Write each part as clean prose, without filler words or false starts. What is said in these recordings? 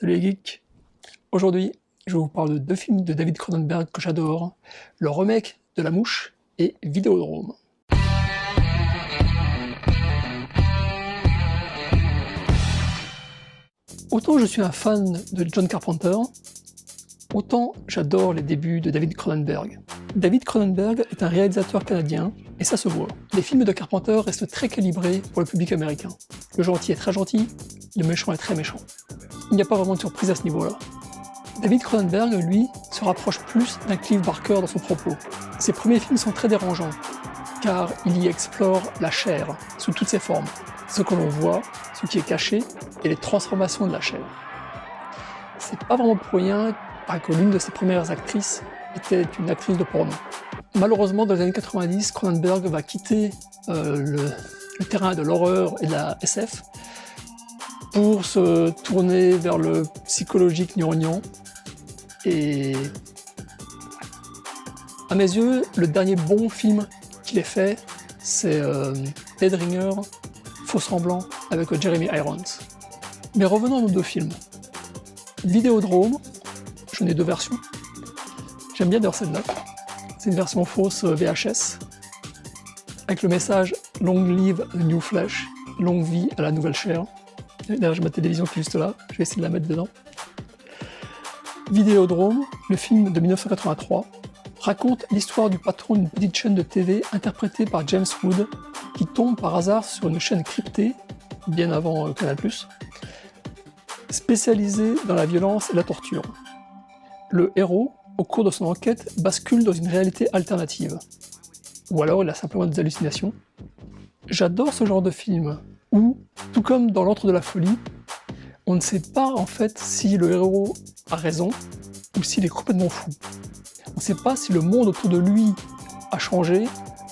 Salut les geeks. Aujourd'hui, je vous parle de deux films de David Cronenberg que j'adore, le remake de La Mouche et Vidéodrome. Autant je suis un fan de John Carpenter, autant j'adore les débuts de David Cronenberg. David Cronenberg est un réalisateur canadien, et ça se voit. Les films de Carpenter restent très calibrés pour le public américain. Le gentil est très gentil, le méchant est très méchant. Il n'y a pas vraiment de surprise à ce niveau-là. David Cronenberg, lui, se rapproche plus d'un Clive Barker dans son propos. Ses premiers films sont très dérangeants, car il y explore la chair, sous toutes ses formes. Ce que l'on voit, ce qui est caché, et les transformations de la chair. C'est pas vraiment pour rien que l'une de ses premières actrices était une actrice de porno. Malheureusement, dans les années 90, Cronenberg va quitter le terrain de l'horreur et de la SF pour se tourner vers le psychologique gnangnan. Et à mes yeux, le dernier bon film qu'il ait fait, c'est Dead Ringer, Faux Semblant, avec Jeremy Irons. Mais revenons à nos deux films. Vidéodrome, j'en ai deux versions. J'aime bien d'ailleurs celle-là. C'est une version fausse VHS, avec le message « Long live the new flesh », longue vie à la nouvelle chair. D'ailleurs, j'ai ma télévision qui est juste là, je vais essayer de la mettre dedans. Vidéodrome, le film de 1983, raconte l'histoire du patron d'une petite chaîne de TV interprétée par James Wood, qui tombe par hasard sur une chaîne cryptée, bien avant Canal+, spécialisée dans la violence et la torture. Le héros, au cours de son enquête, bascule dans une réalité alternative. Ou alors il a simplement des hallucinations. J'adore ce genre de film où, tout comme dans L'Antre de la folie, on ne sait pas en fait si le héros a raison ou s'il est complètement fou. On ne sait pas si le monde autour de lui a changé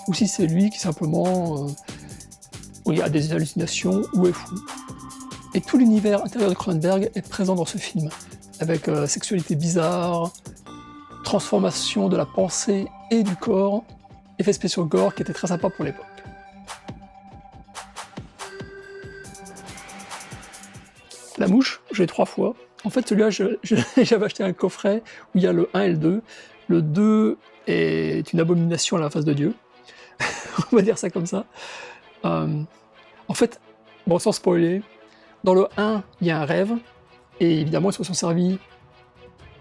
ou si c'est lui qui simplement a des hallucinations ou est fou. Et tout l'univers intérieur de Cronenberg est présent dans ce film, avec sexualité bizarre, transformation de la pensée et du corps, effets spéciaux gore qui étaient très sympas pour l'époque. La Mouche, je l'ai 3 fois. En fait, celui-là, j'avais acheté un coffret où il y a le 1 et le 2. Le 2 est une abomination à la face de Dieu. On va dire ça comme ça. En fait, bon, sans spoiler, dans le 1, il y a un rêve, et évidemment, ils se sont servis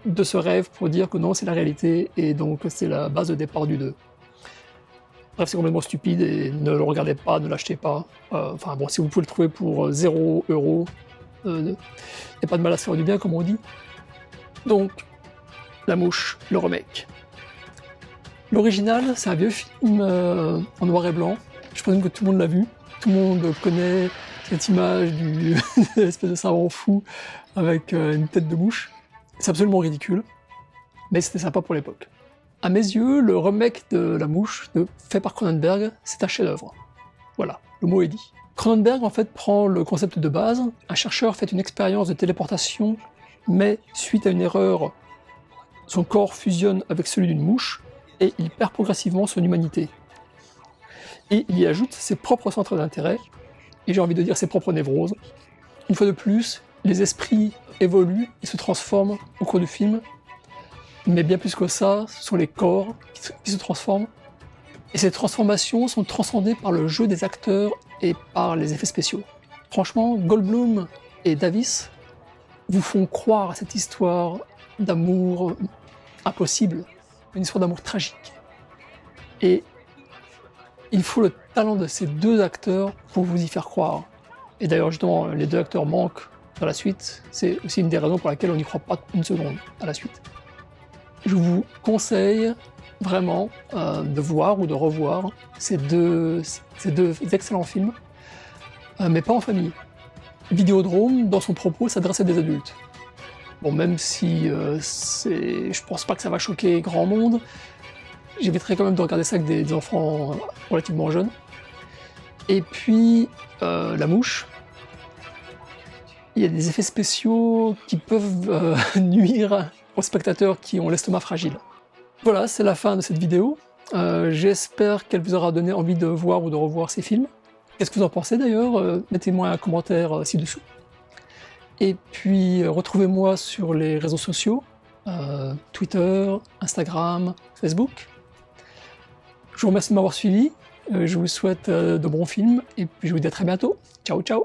de ce rêve pour dire que non, c'est la réalité, et donc c'est la base de départ du 2. Bref, c'est complètement stupide, et ne le regardez pas, ne l'achetez pas. Enfin bon, si vous pouvez le trouver pour 0 €, il n'y a pas de mal à se faire du bien, comme on dit. Donc, La Mouche, le remake. L'original, c'est un vieux film en noir et blanc. Je présume que tout le monde l'a vu. Tout le monde connaît cette image de l'espèce de savant fou avec une tête de mouche. C'est absolument ridicule, mais c'était sympa pour l'époque. À mes yeux, le remake de La Mouche, fait par Cronenberg, c'est un chef-d'œuvre. Voilà, le mot est dit. Cronenberg, en fait, prend le concept de base. Un chercheur fait une expérience de téléportation, mais suite à une erreur, son corps fusionne avec celui d'une mouche, et il perd progressivement son humanité. Et il y ajoute ses propres centres d'intérêt, et j'ai envie de dire ses propres névroses. Une fois de plus, les esprits évoluent et se transforment au cours du film, mais bien plus que ça, ce sont les corps qui se transforment. Et ces transformations sont transcendées par le jeu des acteurs et par les effets spéciaux. Franchement, Goldblum et Davis vous font croire à cette histoire d'amour impossible, une histoire d'amour tragique. Et il faut le talent de ces deux acteurs pour vous y faire croire. Et d'ailleurs, justement, les deux acteurs manquent dans la suite. C'est aussi une des raisons pour laquelle on n'y croit pas une seconde à la suite. Je vous conseille vraiment de voir ou de revoir ces deux excellents films, mais pas en famille. Vidéodrome, dans son propos, s'adresse à des adultes. Bon, même si je pense pas que ça va choquer grand monde, j'éviterai quand même de regarder ça avec des enfants relativement jeunes. Et puis, La Mouche, il y a des effets spéciaux qui peuvent nuire aux spectateurs qui ont l'estomac fragile. Voilà, c'est la fin de cette vidéo. J'espère qu'elle vous aura donné envie de voir ou de revoir ces films. Qu'est-ce que vous en pensez d'ailleurs? Mettez-moi un commentaire ci-dessous. Et puis retrouvez-moi sur les réseaux sociaux, Twitter, Instagram, Facebook. Je vous remercie de m'avoir suivi, je vous souhaite de bons films, et puis je vous dis à très bientôt. Ciao ciao!